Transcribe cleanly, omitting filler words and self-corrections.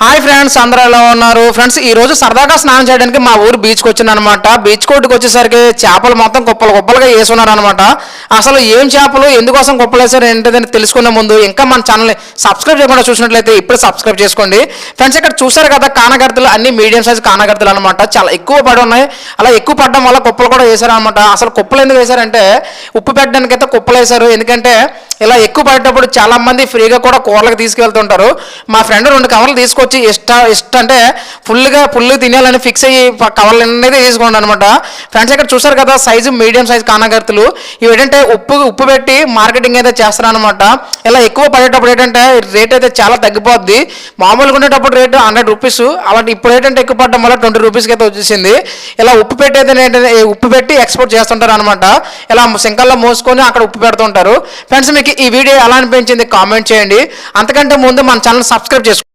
Hi friends, అందరూ ఎలా ఉన్నారు? ఫ్రెండ్స్, ఈ రోజు సరదాగా స్నానం చేయడానికి మా ఊరు బీచ్కి వచ్చింది అనమాట. బీచ్ కోర్టుకి వచ్చేసరికి చేపలు మొత్తం కుప్పలుగా వేసుకున్నారు అనమాట. అసలు ఏం చేపలు, ఎందుకోసం కుప్పలు వేసారు ఏంటిదని తెలుసుకునే ముందు ఇంకా మన ఛానల్ని సబ్స్క్రైబ్ చేయకుండా చూసినట్లయితే ఇప్పుడు సబ్స్క్రైబ్ చేసుకోండి. ఫ్రెండ్స్, ఇక్కడ చూసారు కదా కానగర్తలు, అన్ని మీడియం సైజ్ కానగర్తలు అనమాట. చాలా ఎక్కువ పడి ఉన్నాయి. అలా ఎక్కువ పడడం వల్ల కుప్పలు కూడా వేశారు అనమాట. అసలు కుప్పలు ఎందుకు వేశారంటే ఉప్పు పెట్టడానికి అయితే కుప్పలు వేశారు. ఎందుకంటే ఇలా ఎక్కువ పడేటప్పుడు చాలా మంది ఫ్రీగా కూడా కూరలకు తీసుకెళ్తుంటారు. మా ఫ్రెండ్ 2 కవర్లు తీసుకొచ్చి ఇష్ట అంటే ఫుల్ తినేయాలని ఫిక్స్ అయ్యి కవర్లు అనేది తీసుకోండి అనమాట. ఫ్రెండ్స్, ఇక్కడ చూసారు కదా సైజు మీడియం సైజ్ కానగర్తులు. ఇవి ఏంటంటే ఉప్పు పెట్టి మార్కెటింగ్ అయితే చేస్తారనమాట. ఇలా ఎక్కువ పడేటప్పుడు ఏంటంటే రేట్ అయితే చాలా తగ్గిపోద్ది. మామూలుగా ఉండేటప్పుడు రేటు 100 రూపీస్, అలాంటి ఇప్పుడు ఏంటంటే ఎక్కువ పడడం వల్ల 20 రూపీస్కి అయితే వచ్చేసింది. ఇలా ఉప్పు పెట్టి అయితే ఏంటంటే ఉప్పు పెట్టి ఎక్స్పోర్ట్ చేస్తుంటారు అనమాట. ఇలా సింకల్లో మోసుకొని అక్కడ ఉప్పు పెడుతుంటారు. ఫ్రెండ్స్, మీకు ఈ వీడియో ఎలా అనిపించింది కామెంట్ చేయండి. అంతకంటే ముందు మన ఛానల్ సబ్స్క్రైబ్ చేసుకోండి.